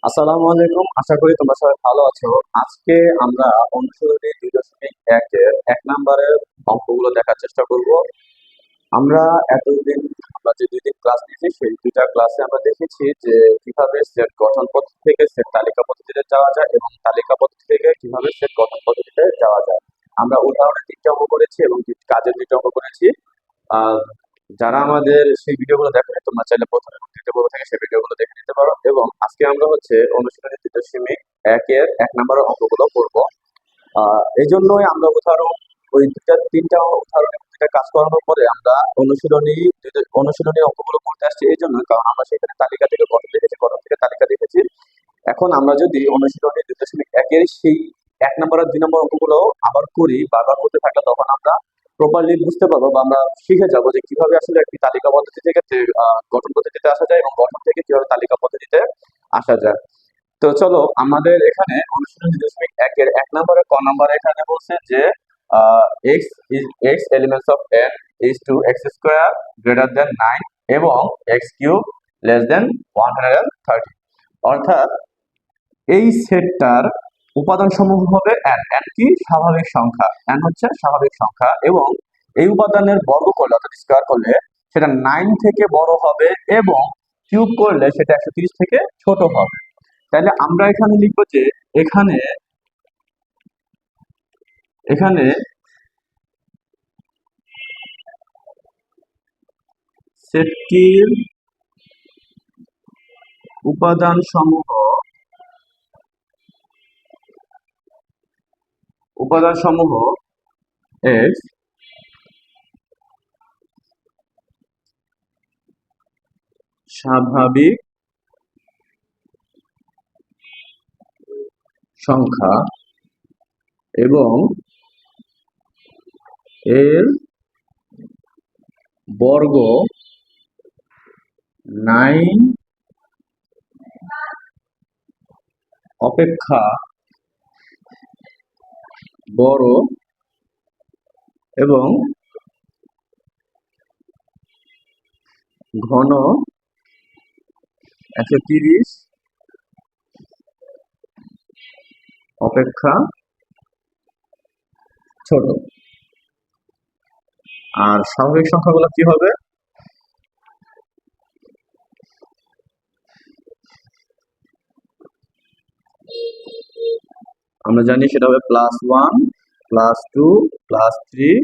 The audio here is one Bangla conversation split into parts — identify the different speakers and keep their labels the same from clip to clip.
Speaker 1: আসসালামু আলাইকুম, আশা করি তোমরা সবাই ভালো আছো। আজকে আমরা অনুশীলনী 2.1 এর 1 নম্বরের অঙ্কগুলো দেখার চেষ্টা করব। আমরা এতদিন আমরা যে 2 দিন ক্লাস নিয়েছি সেই 2টা ক্লাসে আমরা দেখেছি যে কিভাবে সেট গঠন পদ্ধতি থেকে সেট তালিকা পদ্ধতিতে যাওয়া যায় এবং তালিকা পদ্ধতি থেকে কিভাবে সেট গঠন পদ্ধতিতে যাওয়া যায়। আমরা উদাহরণে 3টা অঙ্ক করেছি এবং কাজের 2টা অঙ্ক করেছি। আহ যারা আমাদের সেই ভিডিওগুলো দেখেনি তোমরা চাইলে প্রথমে এবং তৃতীয় পর্ব থেকে সেই ভিডিওগুলো দেখে নিতে পারো। এবং আজকে আমরা হচ্ছে অনুশীলনী 2.1 এর 1 নম্বরের অঙ্কগুলো করবো। এই জন্যই আমরা উদাহরণ ওই 3টা উদাহরণ এবং 2টা কাজ করানোর পরে আমরা অনুশীলনী অঙ্কগুলো করতে আসছি, এই জন্য কারণ আমরা সেখানে তালিকা থেকে গঠন দেখেছি, গঠন থেকে তালিকা দেখেছি। এখন আমরা যদি অনুশীলনী 2.1 এর সেই 1 নম্বর আর 2 নম্বর অঙ্কগুলো আবার করি, বারবার করতে থাকলে তখন আমরা প্রপারলি বুঝতে পারবো বা আমরা শিখে যাবো যে কিভাবে আসলে একটি তালিকা পদ্ধতি থেকে গঠন পদ্ধতিতে আসা যায় এবং গঠন থেকে কিভাবে তালিকা পদ্ধতিতে আসা যায়। তো চলো, আমাদের এখানে অনুশীলনী 2.1 এর 1 নম্বরে ক নম্বরে এখানে বলছে যে x is x elements of N is to x square greater than 9 এবং এক্স কিউব লেস দেন 130। অর্থাৎ এই সেটটার উপাদান সমূহ হবে n। n কি? স্বাভাবিক সংখ্যা। n হচ্ছে স্বাভাবিক সংখ্যা এবং এই উপাদানের বর্গ করলে অর্থাৎ স্কয়ার করলে সেটা 9 থেকে বড় হবে এবং কিউব করলে সেটা 130 থেকে ছোট হবে। তাহলে আমরা এখানে লিখবো যে এখানে এখানে সেটটির উপাদান সমূহ x স্বাভাবিক সংখ্যা এবং এর বর্গ 9 অপেক্ষা বড় এবং ঘন 130 অপেক্ষা ছোট। আর স্বাভাবিক সংখ্যাগুলো কি হবে? আমরা জানি সেটা হবে +1 +2 +3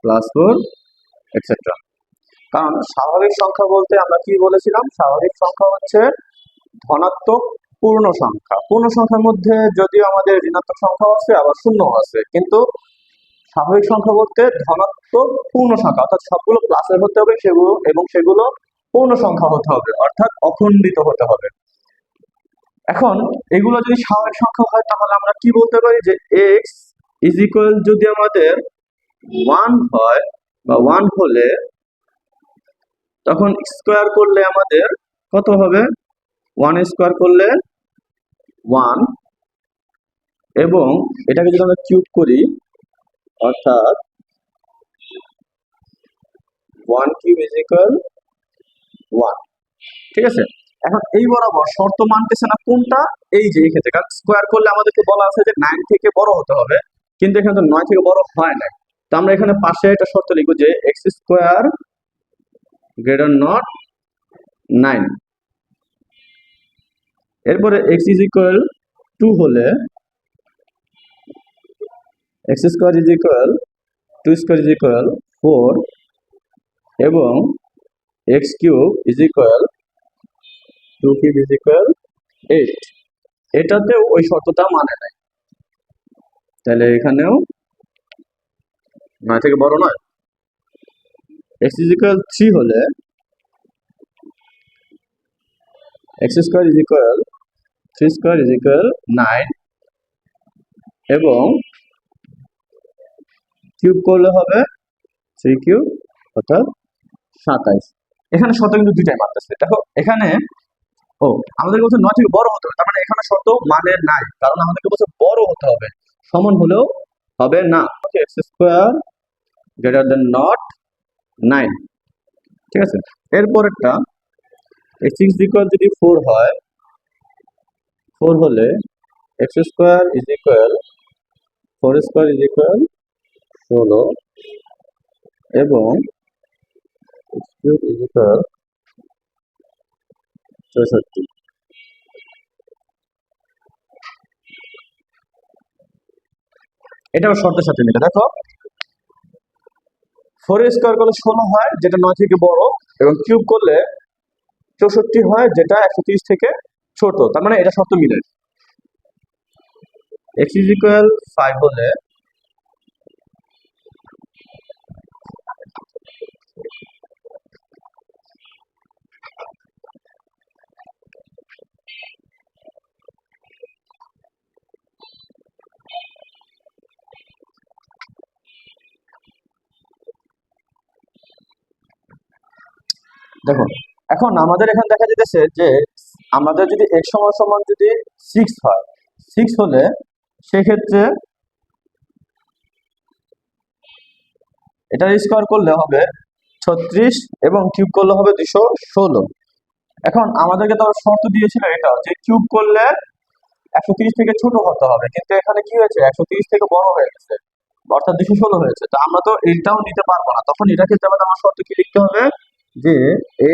Speaker 1: +4 এটসেট্রা। কারণ স্বাভাবিক সংখ্যা বলতে আমরা কি বলেছিলাম? স্বাভাবিক সংখ্যা হচ্ছে ধনাত্মক পূর্ণ সংখ্যা। পূর্ণ সংখ্যার মধ্যে যদিও আমাদের ঋণাত্মক সংখ্যা আছে আবার শূন্য আছে, কিন্তু স্বাভাবিক সংখ্যা বলতে ধনাত্মক পূর্ণ সংখ্যা অর্থাৎ সবগুলো প্লাসের হতে হবে সেগুলো পূর্ণ সংখ্যা হতে হবে অর্থাৎ অখণ্ডিত হতে হবে। এখন এগুলো যদি স্বাভাবিক সংখ্যা হয় তাহলে আমরা কি বলতে পারি যে এক্স ইজ ইকুয়াল যদি আমাদের 1 হয় বা 1 হলে তখন স্কোয়ার করলে আমাদের কত হবে? 1 স্কোয়ার করলে 1 এবং এটাকে যদি আমরা কিউব করি অর্থাৎ 1 কিউব ইজ ইকুয়াল 1। ঠিক আছে, এখন এই বরাবর শর্ত মানতেছে না কোনটা? এই যে এই ক্ষেত্রে, কারণ স্কোয়ার করলে আমাদেরকে বলা আছে যে 9 থেকে বড় হতে হবে, কিন্তু এখানে তো 9 থেকে বড় হয় না। তো আমরা এখানে পাশে একটা শর্ত লিখবো যে এক্স স্কোয়ার গ্রেটার নট 9। এরপরে এক্স ইজ ইকুয়াল 2 হলে x square is equal 2 square is equal 4 এবং x cube is equal 2 cube is equal 8। এটাতেও ওই শর্তটা মানে নাই, তাহলে এখানেও 9 থেকে বড় নয়। x ইজ ইকুয়াল 3 হলে x square is equal 3 square is equal 9 এবং কিউব করলে হবে 3 কিউব অর্থাৎ 27। এখানে শর্ত কিন্তু দুইটাই মানতেছে। দেখো এখানে আমাদের বলছে 9 থেকে বড় হতে হবে, তার মানে এখানে শর্ত মানে নাই, কারণ আমাদেরকে বলছে বড় হতে হবে, সমান হলেও হবে না। x square greater than not 9। ঠিক আছে, এরপরেরটা x ইজ ইকুয়াল যদি 4 হয় 4 হলে x square is equal 4 square is equal 16 এবং এক্স কিউব ইজ ইকুয়াল 64। এটাও শর্তের সাথে মিলে। দেখো 4 স্কোয়ার করলে 16 হয়, যেটা 9 থেকে বড়, এবং কিউব করলে 64 হয়, যেটা 130 থেকে ছোট। তার মানে এটা শর্ত মিলে। এক্স ইজ ইকুয়াল 5 হলে দেখো এখন আমাদের এখানে দেখা যেতেছে যে আমাদের যদি x সমান সমান যদি 6 হয়, 6 হলে সেক্ষেত্রে এটার স্কোয়ার করলে হবে 36 এবং কিউব করলে হবে 216। এখন আমাদেরকে তো শর্ত দিয়েছিল এটা যে কিউব করলে 130 থেকে ছোট হতে হবে, কিন্তু এখানে কি হয়েছে, 130 থেকে বড় হয়ে গেছে, অর্থাৎ 216 হয়েছে। তো আমরা তো এটাও নিতে পারবো না, তখন এটা ক্ষেত্রে আমাদের আমার শর্ত কি লিখতে হবে যে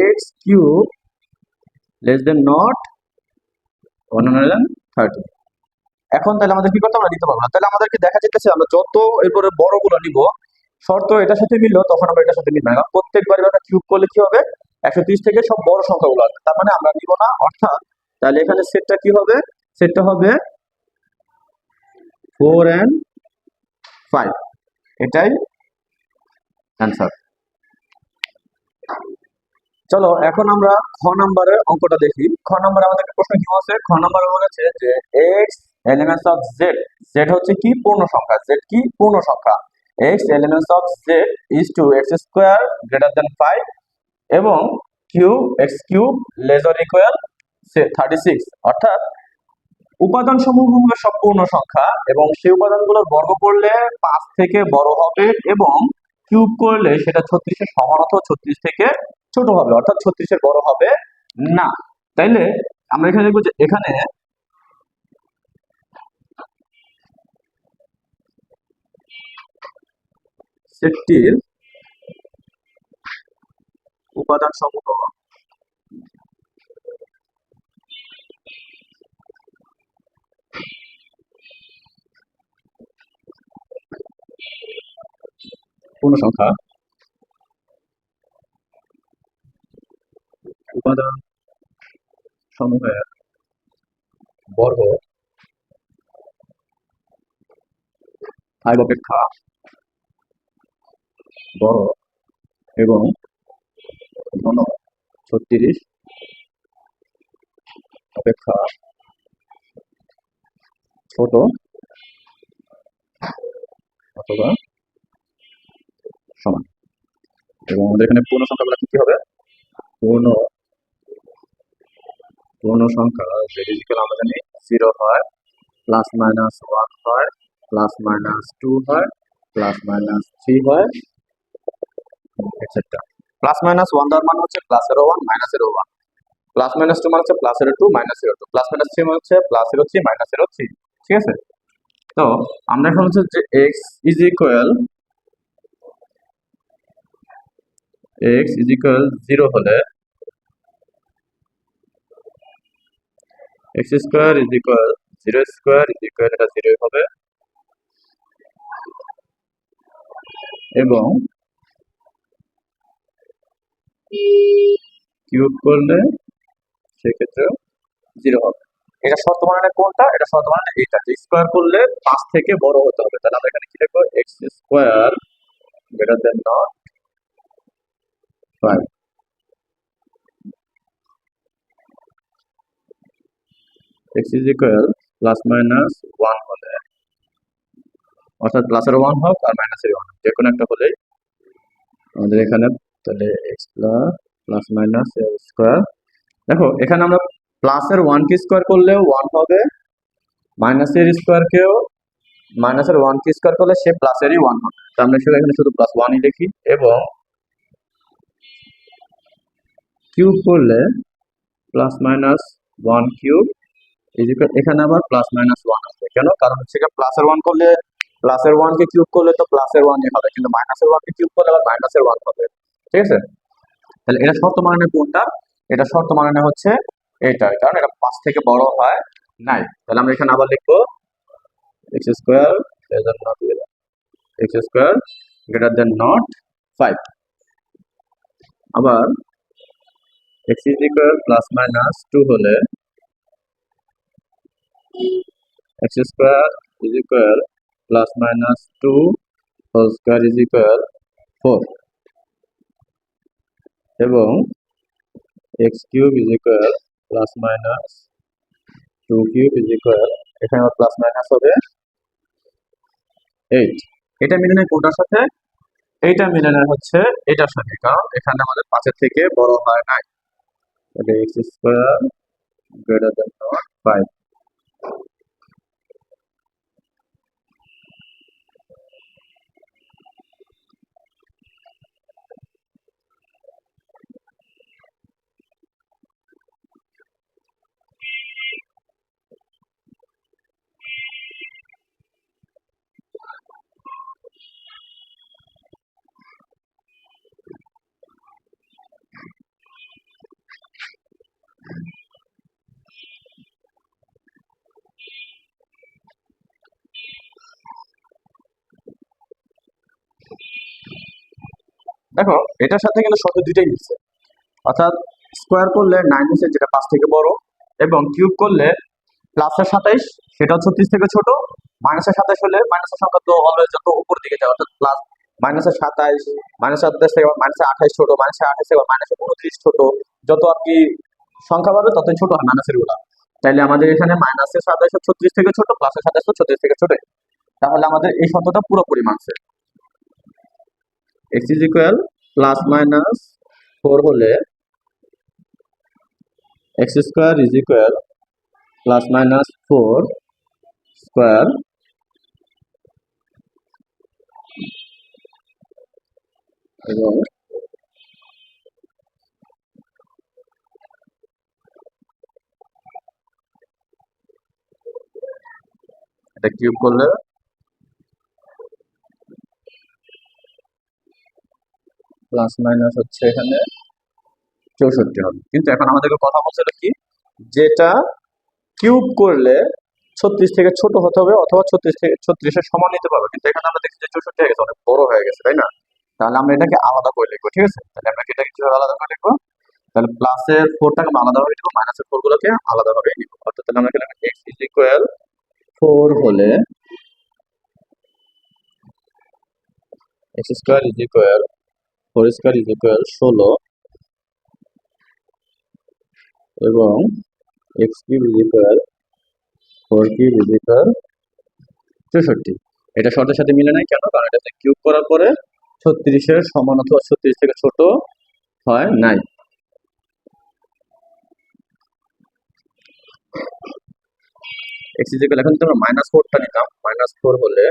Speaker 1: x cube less than not 130। এখন তাহলে আমাদের কি করতে, আমরা নিতে পারবো না। তাহলে আমাদেরকে দেখা যেতেছে আমরা যত এরপরে বড়গুলো নিব, শর্ত এটার সাথে মিললো, তখন আমরা এটার সাথে মিলবে না, কারণ প্রত্যেকবার আমরা কিউব করলে কি হবে, 130 থেকে সব বড় সংখ্যাগুলো আসবে, তার মানে আমরা নিব না। অর্থাৎ তাহলে এখানে সেটটা কি হবে, সেটটা হবে 4 and 5, এটাই অ্যান্সার। চলো এখন আমরা খ নাম্বারের অঙ্কটা দেখি। খ নাম্বারে আমাদের প্রশ্ন কি আছে, খ নাম্বারে বলেছে যে x elements of Z, Z হচ্ছে কি পূর্ণ সংখ্যা, জেড কি পূর্ণ সংখ্যা, x elements of Z is to x square greater than 5 এবং cube x cube less or equal 36। অর্থাৎ উপাদান সমূহ হবে সব পূর্ণ সংখ্যা এবং সেই উপাদানগুলোর বর্গ করলে 5 থেকে বড় হবে এবং কিউব করলে সেটা 36 এর সমান অথবা 36 থেকে ছোট হবে, অর্থাৎ 36 এর বড় হবে না। তাইলে আমরা এখানে দেখবো যে এখানে সেটটির উপাদান সমূহ পূর্ণ সংখ্যা, উপাদান সমূহের বর্গ 5 অপেক্ষা বড় এবং ঘন 36 অপেক্ষা ছোট অথবা সমান। এবং আমাদের এখানে পূর্ণ সংখ্যাগুলো কি হবে, পূর্ণ পূর্ণ সংখ্যা z ইকুয়াল আমরা জানি 0 হয়, প্লাস মাইনাস 1 হয়, প্লাস মাইনাস 2 হয়, প্লাস মাইনাস 3 হয়, এটসেট্রা। প্লাস মাইনাস 1 দেওয়ার মানে হচ্ছে প্লাসেরও 1 মাইনাসেরও 1, প্লাস মাইনাস 2 মানে হচ্ছে প্লাসেরও 2 মাইনাসেরও 2, প্লাস মাইনাস 3 মানে হচ্ছে প্লাসেরও 3 মাইনাসেরও 3। ঠিক আছে, তো আমরা এখন হচ্ছে যে x ইজ ইকুয়াল 0 হলে x square is equal 0 square is equal এটা 0 হবে এবং কিউব করলে সেক্ষেত্রে 0 হবে। এটা শর্ত মানে কোনটা, এটা শর্ত মানে এটা যে স্কোয়ার করলে 5 থেকে বড় হতে হবে। তাহলে আমরা এখানে কি লিখবো, x square greater than not 5, x is equal plus minus 1 হলে, অর্থাৎ প্লাসের 1 হোক আর মাইনাসের 1 হোক, যে কোনো একটা হলেই আমাদের এখানে তাহলে এক্স প্লাস মাইনাস স্কোয়ার। দেখো এখানে আমরা প্লাসের 1 কে স্কোয়ার করলেও 1 হবে, মাইনাসের স্কোয়ারকেও মাইনাসের 1 কে স্কোয়ার করলে সে প্লাসেরই 1 হবে। তো আমরা এখানে শুধু প্লাস 1ই লিখি এবং কিউব করলে প্লাস মাইনাস 1 কিউব এখানে আবার প্লাস মাইনাস ওয়ান আসবে কেন? কারণ হচ্ছে প্লাসের ওয়ান করলে প্লাসের ওয়ান কে কিউব করলে তো প্লাসের ওয়ানই হবে, কিন্তু মাইনাসের ওয়ান কে কিউব করলে আবার মাইনাসের ওয়ান হবে। ঠিক আছে, তাহলে এটা শর্ত মানে কোনটা? এটা শর্ত মানে হচ্ছে এটা, কারণ এটা পাঁচ থেকে বড় হয় নাই। তাহলে আমরা এখানে আবার লিখবো x square not x square greater than not 5। আবার x is equal plus minus 2 হলে x square is equal plus minus 2 whole square is equal 4 এবং x cube is equal plus minus 2 cube is equal, এখানে প্লাস মাইনাস হবে 8। এটা মিলে নেয় কোনটার সাথে? এইটা মিলে নেয় হচ্ছে এটার সাথে, কারণ এখানে আমাদের পাঁচের থেকে বড় হয় নাই। তাহলে x square greater than not 5। দেখো এটার সাথে কিন্তু শর্ত দুইটাই মিলছে, অর্থাৎ স্কোয়ার করলে 9 হচ্ছে যেটা 5 থেকে বড়, এবং কিউব করলে প্লাসের 27 সেটা 36 থেকে ছোট, মাইনাসের 27 হলে মাইনাসের সংখ্যা তো অলওয়েজ যত উপর দিকে যায়, অর্থাৎ প্লাস মাইনাসের 27, মাইনাসের 27 থেকে মাইনাসের 28 ছোট, মাইনাসের 28 থেকে মাইনাসের 29 ছোট, যত আর কি সংখ্যা বাড়বে ততই ছোট হয় মাইনাসের গুলা। তাইলে আমাদের এখানে মাইনাসের 27 36 থেকে ছোট, প্লাসের 27 36 থেকে ছোট, তাহলে আমাদের এই শর্তটা পুরোপুরি মানছে। X is equal plus minus 4 হলে x square is equal plus minus 4 square এবং এটা কিউব করলে প্লাস মাইনাস হচ্ছে এখানে 64 হবে। কিন্তু এখন আমাদেরকে কথা বলছে কি, যেটা কিউব করলে 36 থেকে ছোট হতে হবে অথবা 36 থেকে 36-এর সমান নিতে পারবে, কিন্তু এখানে আমরা দেখছি যে 64 হয়ে গেছে, অনেক বড় হয়ে গেছে, তাই না? তাহলে আমরা এটাকে আলাদা করে লিখবো। ঠিক আছে, তাহলে আমরা এটাকে কিভাবে আলাদা করে লিখবো? তাহলে প্লাসের 4টাকে আমরা আলাদাভাবে নিবো, মাইনাসের 4 গুলোকে আলাদাভাবে নিব। অর্থাৎ তাহলে আমরা এখানে x ইজ ইকুয়াল 4 হলে x square is equal 4 square is equal 16 এবং x cube is equal 4 cube is equal 64। এটা শর্তের সাথে মিলে নাই কেন? কারণ এটাতে কিউব করার পরে 36-এর সমান অথবা 36 থেকে ছোট হয় নাই। x ইজ ইকুয়াল, এখন যদি আমরা -4টা নিতাম, -4 হলে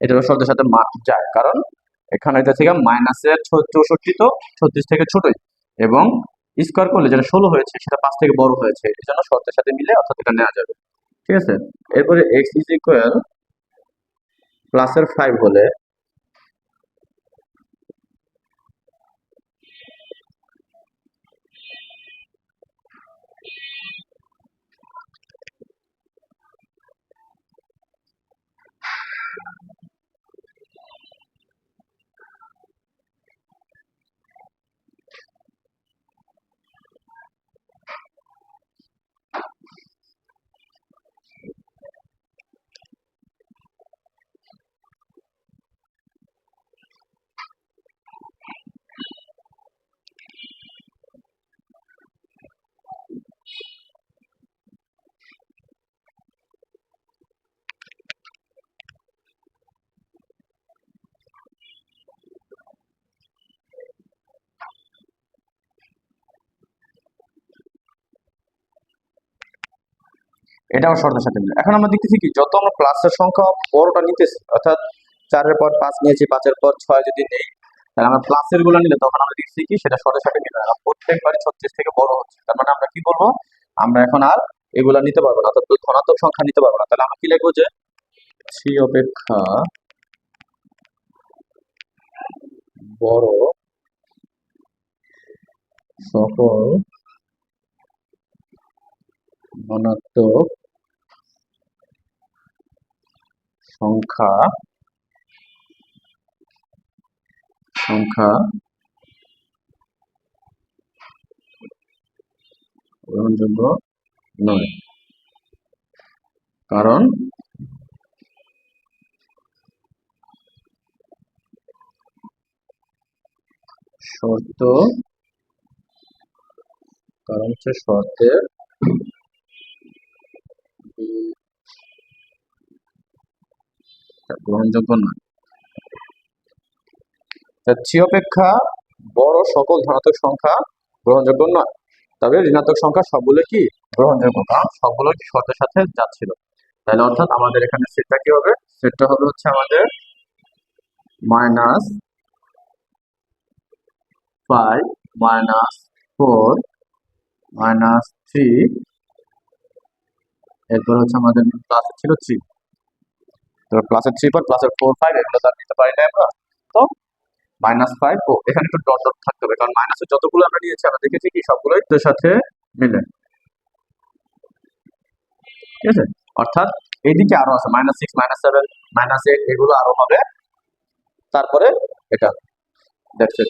Speaker 1: এটা শর্তের সাথে যায়, কারণ এখানে এটা থেকে মাইনাসের 64 তো 36 থেকে ছোটই, এবং স্কোয়ার করলে যেটা 16 হয়েছে সেটা 5 থেকে বড় হয়েছে, এই জন্য শর্তের সাথে মিলে অর্থাৎ এটা নেওয়া যাবে। ঠিক আছে, এরপরে x ইজ ইকুয়াল প্লাসের 5 হলে এটাও শর্তের সাথে মিলে। এখন আমরা দেখতেছি কি যত আমরা প্লাসের সংখ্যা বড়টা নিতেছি, অর্থাৎ 4-এর পর 5 নিয়েছি, 5-এর পর 6 যদি নেই, তাহলে আমরা প্লাসের গুলো নিলে তখন আমরা দেখছি কি সেটা শর্তের সাথে মিলে না, প্রত্যেকবারই 36 থেকে বড় হচ্ছে। তার মানে আমরা কি বলবো, আমরা এখন আর এগুলা নিতে পারবো না, অর্থাৎ ধনাত্মক সংখ্যা নিতে পারবো না। তাহলে আমরা কি লিখবো যে 3 অপেক্ষা বড় সকল ধনাত্মক সংখ্যা গ্রহণযোগ্য নয়, কারণ শর্ত শর্তের গ্রহণযোগ্য নয়। 3 অপেক্ষা বড় সকল ধনাত্মক সংখ্যা গ্রহণযোগ্য নয়, তবে ঋণাত্মক সংখ্যা সবগুলো কি গ্রহণযোগ্য, কারণ সবগুলো কি শর্তের সাথে যাচ্ছিল। তাহলে অর্থাৎ আমাদের এখানে সেটটা কি হবে, সেটটা হবে হচ্ছে আমাদের -5 -4 -3, এরপর হচ্ছে আমাদের প্লাসে ছিল 3, তো প্লাসের 3 পর প্লাসের 4 5 এগুলো তো আর নিতে পারি না আমরা। তো -5, ও এখানে একটু ডট ডট থাকতে হবে, কারণ মাইনাসের যতগুলো আমরা নিয়েছি আমরা দেখেছি কি সবগুলোই এর সাথে মিলে, ঠিক আছে। অর্থাৎ এইদিকে আরো আছে -6 -7 -8, এগুলো আরো হবে, তারপরে এটা, দ্যাটস ইট।